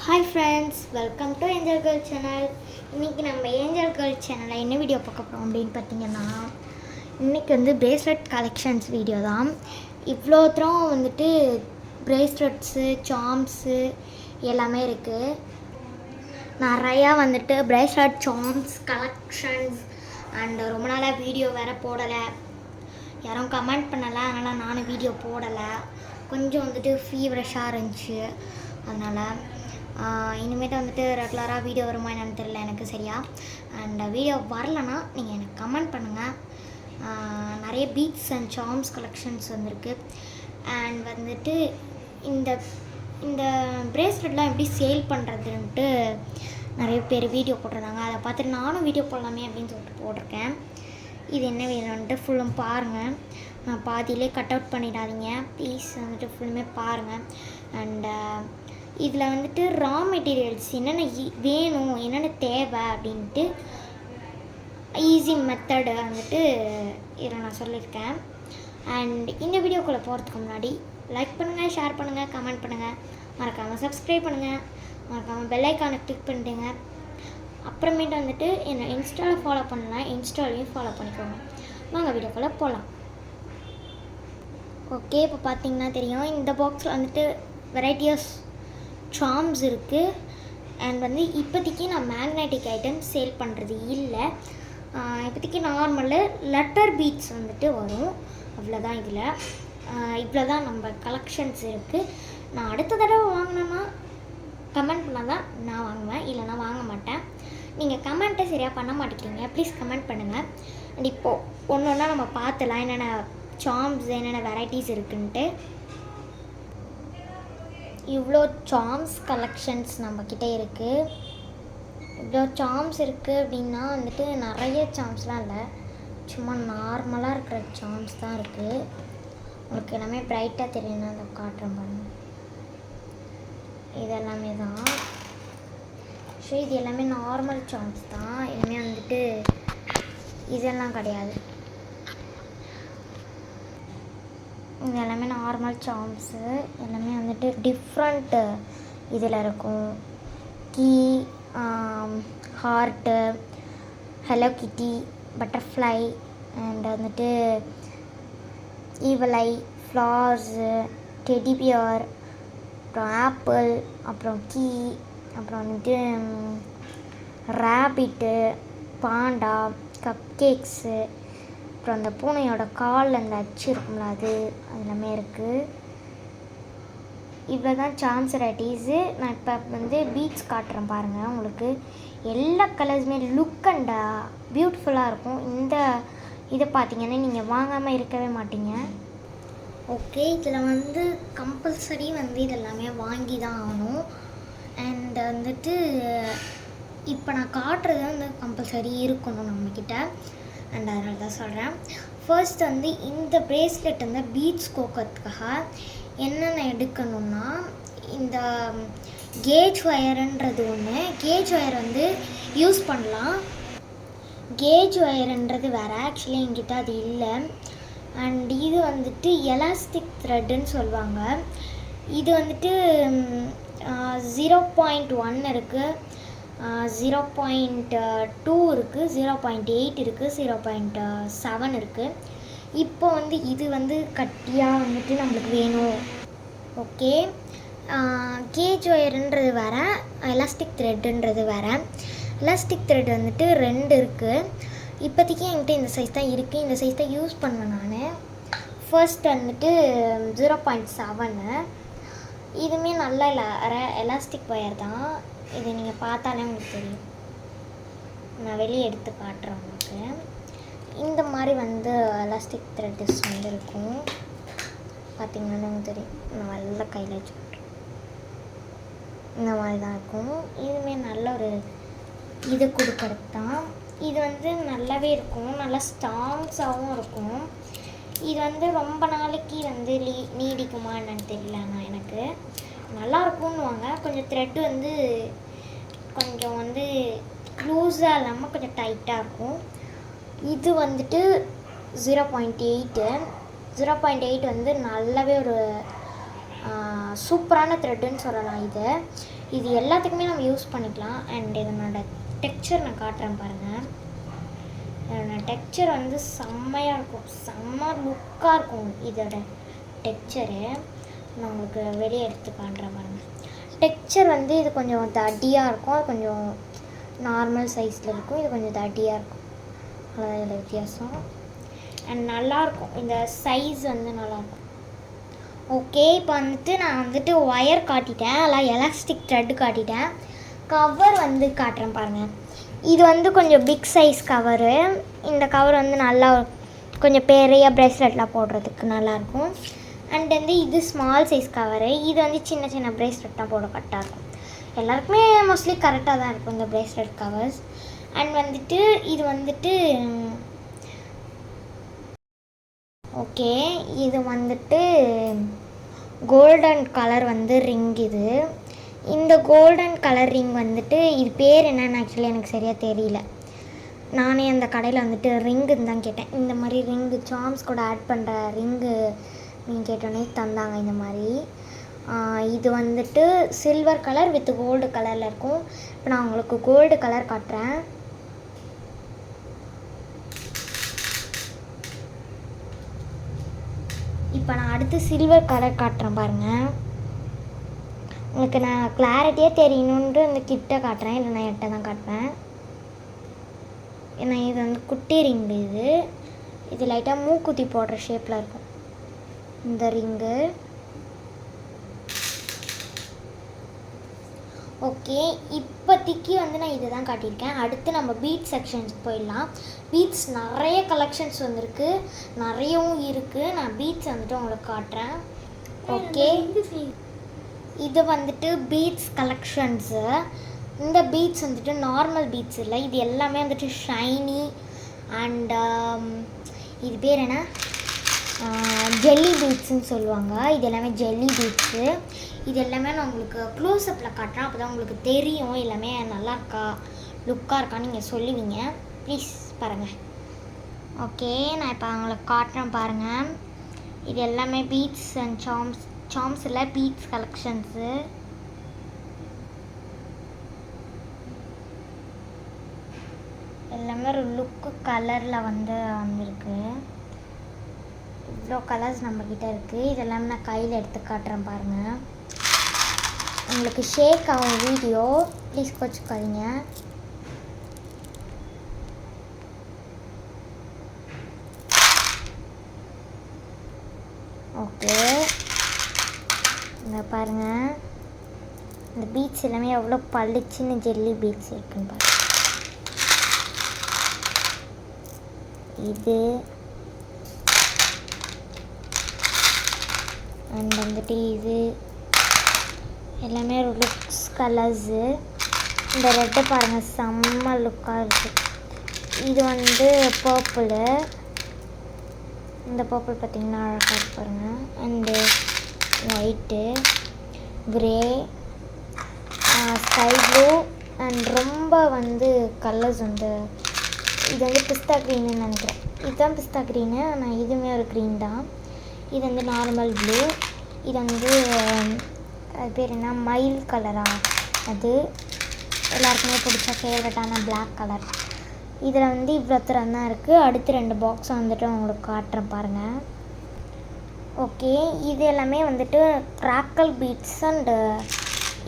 Hi friends, welcome to angel girl channel. இன்றைக்கி நம்ம angel girl சேனலில் என்ன வீடியோ பார்க்க போகிறோம் அப்படின்னு பார்த்தீங்கன்னா, இன்றைக்கி வந்து பிரேஸ்லெட் கலெக்ஷன்ஸ் வீடியோ தான். இவ்வளோ தூரம் வந்துட்டு பிரேஸ்லெட்ஸு, சாம்ஸு எல்லாமே இருக்குது. நிறையா வந்துட்டு பிரேஸ்லெட் சாம்ஸ் கலெக்ஷன்ஸ் அண்ட் ரொம்ப நாளாக வீடியோ வேறு போடலை, யாரும் கமெண்ட் பண்ணலை, அதனால் நானும் வீடியோ போடலை. கொஞ்சம் வந்துட்டு ஃபீவரஷாக இருந்துச்சு, அதனால் இனிமேட்டு வந்துட்டு ரெகுலராக வீடியோ வருமா என்னன்னு தெரியல எனக்கு சரியா. அண்ட் வீடியோ வரலன்னா நீங்கள் எனக்கு கமெண்ட் பண்ணுங்கள். நிறைய பீட்ஸ் அண்ட் சார்ம்ஸ் கலெக்ஷன்ஸ் வந்திருக்கு. அண்ட் வந்துட்டு இந்த இந்த பிரேஸ்லெட்லாம் எப்படி சேல் பண்ணுறதுன்ட்டு நிறைய பேர் வீடியோ போட்டிருந்தாங்க. அதை பார்த்துட்டு நானும் வீடியோ போடலாமே அப்படின்னு சொல்லிட்டு போட்டிருக்கேன். இது என்ன வேணும்ன்ட்டு ஃபுல்லும் பாருங்கள். நான் பாதியிலே கட் அவுட் பண்ணிடாதீங்க ப்ளீஸ், வந்துட்டு ஃபுல்லுமே பாருங்கள். அண்டு இதில் வந்துட்டு ரா மெட்டீரியல்ஸ் என்னென்ன வேணும், என்னென்ன தேவை அப்படின்ட்டு ஈஸி மெத்தடு வந்துட்டு இதில் நான் சொல்லியிருக்கேன். அண்ட் இந்த வீடியோக்குள்ளே போகிறதுக்கு முன்னாடி லைக் பண்ணுங்கள், ஷேர் பண்ணுங்கள், கமெண்ட் பண்ணுங்கள், மறக்காமல் சப்ஸ்கிரைப் பண்ணுங்கள், மறக்காமல் பெல் ஐக்கானை கிளிக் பண்ணிட்டுங்க. அப்புறமேட்டு வந்துட்டு என்னை இன்ஸ்டாவில் ஃபாலோ பண்ணலாம், இன்ஸ்டாலையும் ஃபாலோ பண்ணிக்கோங்க. வாங்க வீடியோக்குள்ளே போகலாம். ஓகே, இப்போ பார்த்தீங்கன்னா தெரியும், இந்த பாக்ஸில் வந்துட்டு வெரைட்டிஸ் சார்ம்ஸ் இருக்குது. அண்ட் வந்து இப்போதைக்கு நான் மேக்னெட்டிக் ஐட்டம் சேல் பண்ணுறது இல்லை. இப்போதைக்கு நார்மலு லெட்டர் பீட்ஸ் வந்துட்டு வரும், அவ்வளோதான். இதில் இவ்வளோ தான் நம்ம கலெக்ஷன்ஸ் இருக்குது. நான் அடுத்த தடவை வாங்கினேன்னா கமெண்ட் பண்ணால் தான் நான் வாங்குவேன், இல்லைனா வாங்க மாட்டேன். நீங்கள் கமெண்ட்டை சரியாக பண்ண மாட்டேங்கிறீங்க, ப்ளீஸ் கமெண்ட் பண்ணுங்கள். அண்ட் இப்போது ஒன்று ஒன்றா நம்ம பார்த்துலாம் என்னென்ன சார்ம்ஸ், என்னென்ன வெரைட்டிஸ் இருக்குன்ட்டு. இவ்வளோ சார்ம்ஸ் கலெக்ஷன்ஸ் நம்மக்கிட்ட இருக்குது. இவ்வளோ சார்ம்ஸ் இருக்குது அப்படின்னா வந்துட்டு நிறைய சார்ம்ஸ்லாம் இல்லை, சும்மா நார்மலாக இருக்கிற சார்ம்ஸ் தான் இருக்குது. உங்களுக்கு எல்லாமே ப்ரைட்டாக தெரியும்னா அதை காட்டுறேன் பாருங்கள். இது எல்லாமே தான். ஸோ இது எல்லாமே நார்மல் சார்ம்ஸ் தான், எல்லாமே வந்துட்டு இதெல்லாம் கிடையாது. இது எல்லாமே நார்மல் சார்ம்ஸு, எல்லாமே வந்துட்டு டிஃப்ரெண்ட்டு இதில் இருக்கும். கீ, ஹார்ட்டு, ஹலோ கிட்டி, பட்டர்ஃப்ளை, அண்ட் வந்துட்டு ஈவல் ஐ, ஃப்ளார்ஸு, டெடி பியர், அப்புறம் ஆப்பிள், அப்புறம் கீ, அப்புறம் வந்துட்டு ரேபிட்டு, பாண்டா, கப் கேக்ஸு, அப்புறம் அந்த பூனையோட காலில் அந்த அச்சு இருக்கும்ல அது எல்லாமே இருக்குது. இவ்வளோ தான் சார்ம்ஸ் வெரைட்டிஸு. நான் இப்போ வந்து பீட்ஸ் காட்டுறேன் பாருங்கள். உங்களுக்கு எல்லா கலர்ஸுமே லுக் அண்ட் பியூட்டிஃபுல்லாக இருக்கும். இந்த இதை பார்த்தீங்கன்னா நீங்கள் வாங்காமல் இருக்கவே மாட்டீங்க. ஓகே, இதில் வந்து கம்பல்சரி வந்து இதெல்லாமே வாங்கி தான் ஆகணும். அண்ட் வந்துட்டு இப்போ நான் காட்டுறது வந்து கம்பல்சரி இருக்கணும் நம்மக்கிட்ட. அண்ட் அதனால தான் சொல்கிறேன். ஃபர்ஸ்ட் வந்து இந்த ப்ரேஸ்லெட் வந்து பீட்ஸ் கோக்கிறதுக்காக என்னென்ன எடுக்கணும்னா, இந்த கேஜ் ஒயருன்றது ஒன்று. கேஜ் ஒயர் வந்து யூஸ் பண்ணலாம். கேஜ் ஒயருன்றது வேறு, ஆக்சுவலி என்கிட்ட அது இல்லை. அண்ட் இது வந்துட்டு எலாஸ்டிக் த்ரெட்டுன்னு சொல்லுவாங்க. இது வந்துட்டு 0.1 இருக்குது, 0.2 இருக்குது, 0.8 இருக்குது, 0.7 இருக்குது. இப்போ வந்து இது வந்து கட்டியாக வந்துட்டு நம்மளுக்கு வேணும். ஓகே, கேஜ் ஒயருன்றது வேறு, எலாஸ்டிக் த்ரெட்டுன்றது வேறு. எலாஸ்டிக் த்ரெட் வந்துட்டு 2 இருக்குது. இப்போதைக்கு என்கிட்ட இந்த சைஸ் தான் இருக்குது, இந்த சைஸ் தான் யூஸ் பண்ணுவேன் நான். ஃபர்ஸ்ட் வந்துட்டு 0.7. இதுவுமே நல்ல எலாஸ்டிக் ஒயர் தான். இது நீங்கள் பார்த்தாலே உங்களுக்கு தெரியும். நான் வெளியே எடுத்து காட்டுறேன் உங்களுக்கு. இந்த மாதிரி வந்து எலாஸ்டிக் த்ரெட்ஸ் வந்து இருக்கும், பார்த்திங்கன்னா உங்களுக்கு தெரியும். நான் நல்ல கையில் வச்சு காட்டுறேன். இந்த மாதிரி தான் இருக்கும். இதுவுமே நல்ல ஒரு இது கொடுக்கறது தான். இது வந்து நல்லாவே இருக்கும், நல்லா ஸ்ட்ராங்ஸாகவும் இருக்கும். இது வந்து ரொம்ப நாளைக்கு வந்து நீடிக்குமா என்னன்னு தெரியல. ஆனால் எனக்கு நல்லாயிருக்கும்னுவாங்க. கொஞ்சம் த்ரெட்டு வந்து கொஞ்சம் வந்து லூஸாக இல்லாமல் கொஞ்சம் டைட்டாக இருக்கும். இது வந்துட்டு 0.8. 0.8 வந்து நல்லாவே ஒரு சூப்பரான த்ரெட்டுன்னு சொல்லலாம். இது எல்லாத்துக்குமே நம்ம யூஸ் பண்ணிக்கலாம். அண்ட் இதனோட டெக்ஸ்சர் நான் காட்டுறேன் பாருங்கள். இதோட டெக்ஸ்சர் வந்து செம்மையாக இருக்கும், செம்ம லுக்காக இருக்கும். இதோட டெக்ஸ்சரு நான் உங்களுக்கு வெளியே எடுத்து காட்டுறேன் பாருங்கள். டெக்ஸ்சர் வந்து இது கொஞ்சம் தடியாக இருக்கும், அது கொஞ்சம் நார்மல் சைஸில் இருக்கும். இது கொஞ்சம் தடியாக இருக்கும், அவ்வளோதான் இதில் வித்தியாசம். அண்ட் நல்லாயிருக்கும், இந்த சைஸ் வந்து நல்லாயிருக்கும். ஓகே, இப்போ வந்துட்டு நான் வந்துட்டு ஒயர் காட்டிட்டேன், எல்லாம் எலாஸ்டிக் த்ரெட்டு காட்டிட்டேன். கவர் வந்து காட்டுறேன் பாருங்கள். இது வந்து கொஞ்சம் பிக் சைஸ் கவரு. இந்த கவர் வந்து நல்லா கொஞ்சம் பெரிய ப்ரேஸ்லெட்லாம் போடுறதுக்கு நல்லாயிருக்கும். அண்ட் வந்து இது ஸ்மால் சைஸ் கவரு. இது வந்து சின்ன சின்ன ப்ரேஸ்லெட்லாம் போட கரெக்டாக இருக்கும். எல்லாருக்குமே மோஸ்ட்லி கரெக்டாக தான் இருக்கும் இந்த ப்ரேஸ்லெட் கவர்ஸ். அண்ட் வந்துட்டு இது வந்துட்டு ஓகே, இது வந்துட்டு கோல்டன் கலர் வந்து ரிங். இந்த கோல்டன் கலர் ரிங் வந்துட்டு இது பேர் என்னன்னு ஆக்சுவலி எனக்கு சரியாக தெரியல. நானே அந்த கடையில் வந்துட்டு ரிங்குன்னு தான் கேட்டேன். இந்த மாதிரி ரிங்கு சார்ம்ஸ் கூட ஆட் பண்ணுற ரிங்கு நீங்கள் கேட்டோன்னே தந்தாங்க இந்த மாதிரி. இது வந்துட்டு சில்வர் கலர் வித் கோல்டு கலரில் இருக்கும். இப்போ நான் உங்களுக்கு கோல்டு கலர் காட்டுறேன். இப்போ நான் அடுத்து சில்வர் கலர் காட்டுறேன் பாருங்கள். உங்களுக்கு நான் கிளாரிட்டியாக தெரியணுன்ட்டு இந்த கிட்ட காட்டுறேன், இல்லை நான் எட்ட தான் காட்டுறேன். ஏன்னா இது வந்து குட்டி ரிங்கு. இது லைட்டாக மூக்குத்தி போடுற ஷேப்பில் இருக்கும் இந்த ரிங்கு. ஓகே, இப்போதைக்கு வந்து நான் இதை தான் காட்டியிருக்கேன். அடுத்து நம்ம பீட் செக்ஷன்ஸுக்கு போயிடலாம். பீட்ஸ் நிறைய கலெக்ஷன்ஸ் வந்திருக்கு, நிறையவும் இருக்குது. நான் பீட்ஸ் வந்துட்டு உங்களுக்கு காட்டுறேன். ஓகே, இது வந்துட்டு பீட்ஸ் கலெக்ஷன்ஸு. இந்த பீட்ஸ் வந்துட்டு நார்மல் பீட்ஸ் இல்லை, இது எல்லாமே வந்துட்டு ஷைனி அண்ட் இது பேர் என்ன, ஜெல்லி பீட்ஸுன்னு சொல்லுவாங்க. இது எல்லாமே ஜெல்லி பீட்ஸு. இது எல்லாமே நான் உங்களுக்கு க்ளோஸ்அப்பில் காட்டுறேன், அப்போ தான் உங்களுக்கு தெரியும் எல்லாமே நல்லா இருக்கா, லுக்காக இருக்கான்னு நீங்கள் சொல்லுவீங்க. ப்ளீஸ் பாருங்கள். ஓகே, நான் இப்போ உங்களுக்கு காட்டுறேன் பாருங்கள். இது எல்லாமே பீட்ஸ் அண்ட் சார்ம்ஸ் இல்லை, பீட்ஸ் கலெக்ஷன்ஸு. எல்லாமே ஒரு லுக்கு கலரில் வந்துருக்கு. இவ்வளோ கலர்ஸ் நம்மக்கிட்ட இருக்குது. இதெல்லாமே நான் கையில் எடுத்து காட்டுறேன் பாருங்கள். உங்களுக்கு ஷேக் ஆகும் வீடியோ, ப்ளீஸ் கோச்சுக்காதீங்க. ஓகே, இங்கே பாருங்கள், இந்த பீட்ஸ் எல்லாமே எவ்வளோ பளிச்சுன்னு ஜெல்லி பீட்ஸ் இருக்குன்னு பாருங்கள். இது அண்ட் வந்துட்டு இது எல்லாமே ஒரு லுக்ஸ் கலர்ஸு. இந்த ரெட்டை பாருங்கள், செம்ம லுக்காக இருக்குது. இது வந்து பர்பிளு. இந்த பர்பிள் பார்த்திங்கன்னா அழகாக இருக்கு பாருங்கள். And white, grey, sky blue and ரொம்ப வந்து கலர்ஸ் வந்து இது வந்து பிஸ்தா க்ரீன்னு நினைக்கிறேன். இதுதான் பிஸ்தா க்ரீனு, ஆனால் இதுவுமே ஒரு க்ரீன் தான். இது வந்து நார்மல் ப்ளூ. இது வந்து அது பேர் என்ன, மயில் கலரா, அது எல்லாருக்குமே பிடிச்ச ஃபேவரட்டான பிளாக் கலர். இதில் வந்து இவ்வளோ தரம் தான் இருக்குது. அடுத்து 2 பாக்ஸை வந்துட்டு உங்களுக்கு காட்டுறேன் பாருங்கள். ஓகே, இது எல்லாமே வந்துட்டு கிராக்கல் பீட்ஸ் அண்டு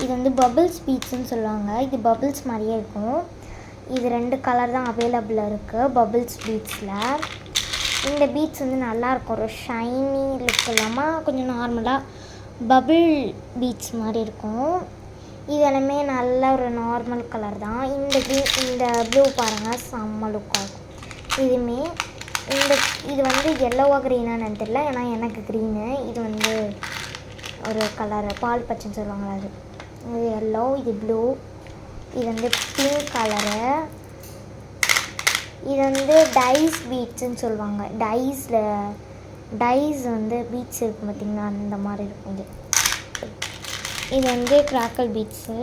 இது வந்து பபிள்ஸ் பீட்ஸ்ன்னு சொல்லுவாங்க. இது பபிள்ஸ் மாதிரியே இருக்கும். இது 2 கலர் தான் அவைலபிளாக இருக்குது பபிள்ஸ் பீட்ஸில். இந்த பீட்ஸ் வந்து நல்லாயிருக்கும், ஒரு ஷைனி லுக் இல்லாமல் கொஞ்சம் நார்மலாக பபிள் பீட்ஸ் மாதிரி இருக்கும். இது எல்லாமே நல்ல ஒரு நார்மல் கலர் தான். இந்த ப்ளூ பாருங்கள், செம்ம லுக்காக இருக்கும். இதுவுமே இது வந்து எல்லோவா க்ரீனான்னு தெரியல, ஏன்னா எனக்கு க்ரீனு. இது வந்து ஒரு கலர் பால் பச்சைன்னு சொல்லுவாங்களா, அது. இது எல்லோ, இது ப்ளூ, இது வந்து பிங்க் கலரு. இது வந்து டைஸ் பீட்ஸுன்னு சொல்லுவாங்க. டைஸ் வந்து பீட்ஸ் இருக்கும் பார்த்திங்கன்னா, அந்த மாதிரி இருக்கும். இது வந்து கிராக்கல் பீட்ஸு.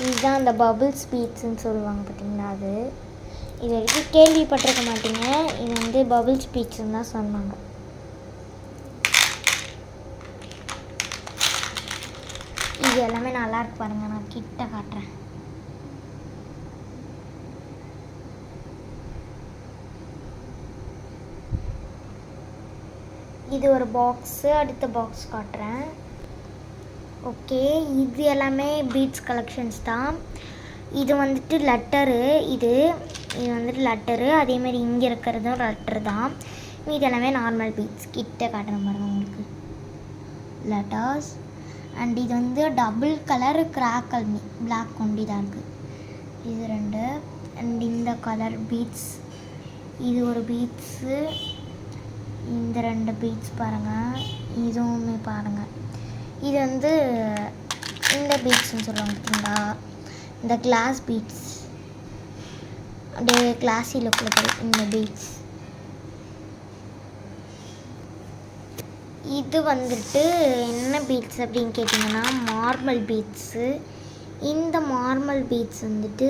இதுதான் அந்த பபிள்ஸ் பீட்ஸுன்னு சொல்லுவாங்க பார்த்திங்களா, அது. இது வரைக்கும் கேள்விப்பட்டிருக்க மாட்டீங்க. இது வந்து பபிள்ஸ் பீட்ஸ்ன்னு தான் சொன்னாங்க. இது எல்லாமே நல்லா இருக்கு பாருங்கள். நான் கிட்ட காட்டுறேன். இது ஒரு பாக்ஸு. அடுத்த பாக்ஸ் காட்டுறேன். ஓகே, இது எல்லாமே பீட்ஸ் கலெக்ஷன்ஸ் தான். இது வந்துட்டு லெட்டரு. இது வந்துட்டு லெட்டரு. அதேமாதிரி இங்கே இருக்கிறதும் லெட்டர் தான். இது எல்லாமே நார்மல் பீட்ஸ். கிட்ட காட்டுறேன் பாருங்கள் உங்களுக்கு. லெட்டர்ஸ். அண்ட் இது வந்து டபுள் கலர் கிராக்கல் பிளாக் கொண்டி தான் இருக்குது. இது 2. அண்ட் இந்த கலர் பீட்ஸ். இது ஒரு பீட்ஸு. இந்த 2 பீட்ஸ் பாருங்கள். இதுவுமே பாருங்கள். இது வந்து இந்த பீட்ஸ்ன்னு சொல்லுவாங்க பார்த்தீங்களா, இந்த கிளாஸ் பீட்ஸ். அப்படியே கிளாஸி லுக்கில் போய் இந்த பீட்ஸ். இது வந்துட்டு என்ன பீட்ஸ் அப்படின்னு கேட்டிங்கன்னா மார்பிள் பீட்ஸு. இந்த மார்பிள் பீட்ஸ் வந்துட்டு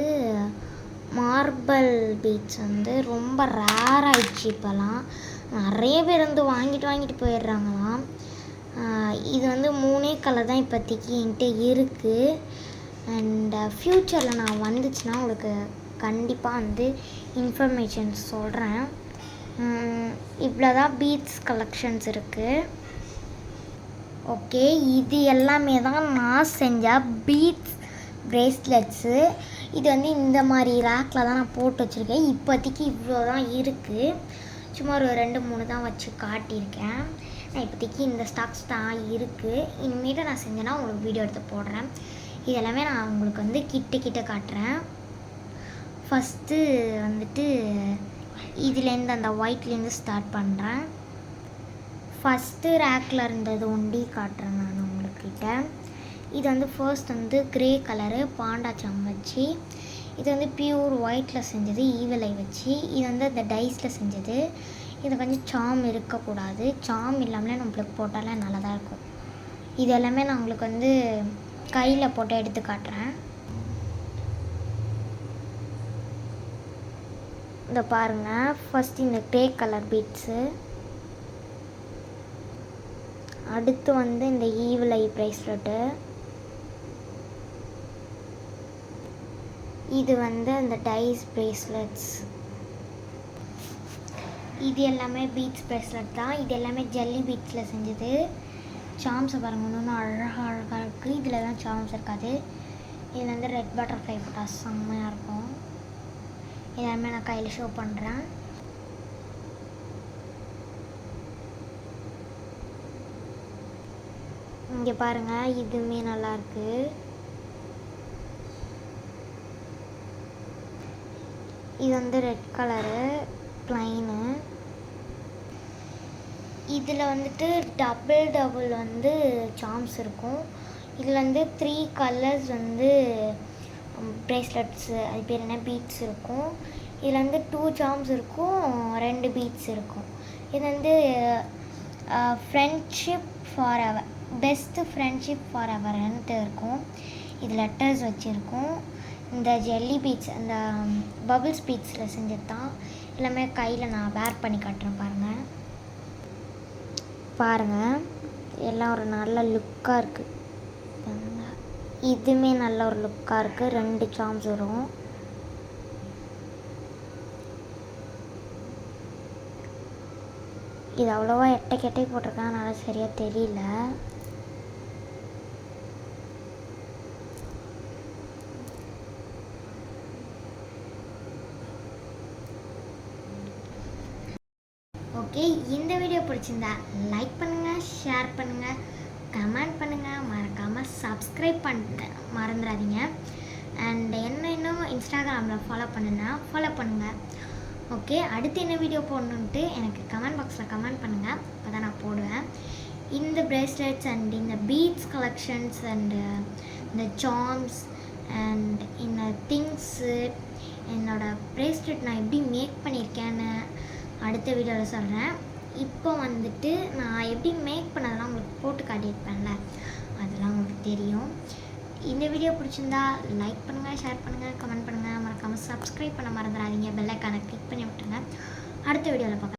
வந்து ரொம்ப ரேர் ஆகிடுச்சு. இப்போலாம் நிறைய பேர் வந்து வாங்கிட்டு போயிடுறாங்களாம். இது வந்து 3 கலர் தான் இப்போதைக்கு என்கிட்ட இருக்குது. அண்ட் ஃப்யூச்சரில் நான் வந்துச்சுன்னா உங்களுக்கு கண்டிப்பாக வந்து இன்ஃபர்மேஷன் சொல்கிறேன். இவ்வளோ தான் பீட்ஸ் கலெக்ஷன்ஸ் இருக்குது. ஓகே, இது எல்லாமே தான் நான் செஞ்ச பீட்ஸ் ப்ரேஸ்லெட்ஸு. இது வந்து இந்த மாதிரி ரேக்கில் தான் நான் போட்டு வச்சுருக்கேன். இப்போதைக்கு இவ்வளோ தான் இருக்குது. சும்மா ஒரு 2-3 தான் வச்சு காட்டியிருக்கேன். நான் இப்போதைக்கு இந்த ஸ்டாக்ஸ் தான் இருக்குது. இனிமேட்டு நான் செஞ்சேன்னா உங்களுக்கு வீடியோ எடுத்து போடுறேன். இது எல்லாமே நான் உங்களுக்கு வந்து கிட்ட காட்டுறேன். ஃபஸ்ட்டு வந்துட்டு இதுலேருந்து அந்த ஒயிட்லேருந்து ஸ்டார்ட் பண்ணுறேன். ஃபஸ்ட்டு ரேக்கில் இருந்தது ஒண்டி காட்டுறேன் நான் உங்கள்கிட்ட. இது வந்து ஃபர்ஸ்ட் வந்து க்ரே கலரு பாண்டா சாம் வச்சு. இது வந்து பியூர் ஒயிட்டில் செஞ்சது ஈவலை வச்சு. இது வந்து அந்த டைஸில் செஞ்சது. இது கொஞ்சம் சாம் இருக்கக்கூடாது. சாம் இல்லாமலே நம்மளுக்கு போட்டாலே நல்லா தான் இருக்கும். இது எல்லாமே நான் உங்களுக்கு வந்து கையில் போட்டு எடுத்து காட்டுறேன். இந்த பாருங்கள். ஃபஸ்ட் இந்த க்ரே கலர் பீட்ஸு. அடுத்து வந்து இந்த ஈவில் ஐ ப்ரேஸ்லெட்டு. இது வந்து அந்த டைஸ் ப்ரேஸ்லெட்ஸ். இது எல்லாமே பீட்ஸ் ப்ரேஸ்லெட் தான். இது எல்லாமே ஜெல்லி பீட்ஸில் செஞ்சது. சாம்ஸை பாருங்கள், இன்னும் அழகாக இருக்குது. இதில் தான் சாம்ஸ் இருக்காது. இதில் வந்து ரெட் பட்டர்ஃப்ளை போட்டால் செம்மையாக இருக்கும். எல்லாமே நான் கையில் ஷோ பண்ணுறேன். இங்கே பாருங்கள், இதுவுமே நல்லாயிருக்கு. இது வந்து ரெட் கலரு ப்ளைனு. இதில் வந்துட்டு டபுள் வந்து சாம்ஸ் இருக்கும். இதில் வந்து 3 கலர்ஸ் வந்து ப்ரேஸ்லெட்ஸு, அது பேர் என்ன, பீட்ஸ் இருக்கும். இதில் வந்து 2 சாம்ஸ் இருக்கும், 2 பீட்ஸ் இருக்கும். இது வந்து friendship forever, best friendship ஃபார் எவர்ன்ட்டு இருக்கும். இது லெட்டர்ஸ் வச்சுருக்கோம். இந்த ஜெல்லி பீட்ஸ், அந்த பபிள்ஸ் பீட்ஸில் செஞ்சது தான். எல்லாமே கையில் நான் வேர் பண்ணி காட்டுறேன் பாருங்கள். எல்லாம் ஒரு நல்ல லுக்காக இருக்குது. இதுவுமே நல்ல ஒரு லுக்காக இருக்குது. 2 சாம்ஸ் வரும். இது அவ்வளோவா எட்டை போட்டிருக்கேன், அதனால் சரியாக தெரியல. ஓகே, இந்த வீடியோ பிடிச்சிருந்தா லைக் பண்ணுங்கள், ஷேர் பண்ணுங்கள், கமெண்ட் பண்ணுங்கள், மறக்காமல் சப்ஸ்கிரைப் பண்ண மறந்துடாதீங்க. அண்ட் இன்னும் இன்ஸ்டாகிராமில் ஃபாலோ பண்ணுங்கள். ஓகே, அடுத்து என்ன வீடியோ போடணுன்ட்டு எனக்கு கமெண்ட் பாக்ஸில் கமெண்ட் பண்ணுங்கள். அப்போ தான் நான் போடுவேன். இந்த ப்ரேஸ்லெட்ஸ் அண்ட் இந்த பீட்ஸ் கலெக்ஷன்ஸ் அண்டு இந்த சாம்ஸ் அண்ட் இந்த திங்ஸு, என்னோடய ப்ரேஸ்லெட் நான் எப்படி மேக் பண்ணியிருக்கேன்னு அடுத்த வீடியோவில் சொல்கிறேன். இப்போ வந்துட்டு நான் எப்படி மேக் பண்ணதெல்லாம் உங்களுக்கு போட்டு காட்டியிருப்பேன்ல, அதெல்லாம் உங்களுக்கு தெரியும். இந்த வீடியோ பிடிச்சிருந்தா லைக் பண்ணுங்கள், ஷேர் பண்ணுங்கள், கமெண்ட் பண்ணுங்கள், மறக்காமல் சப்ஸ்கிரைப் பண்ண மறந்துடாதீங்க. பெல் ஐக்கானை கிளிக் பண்ணி விட்டுருங்க. அடுத்த வீடியோவில் பார்க்கலாம்.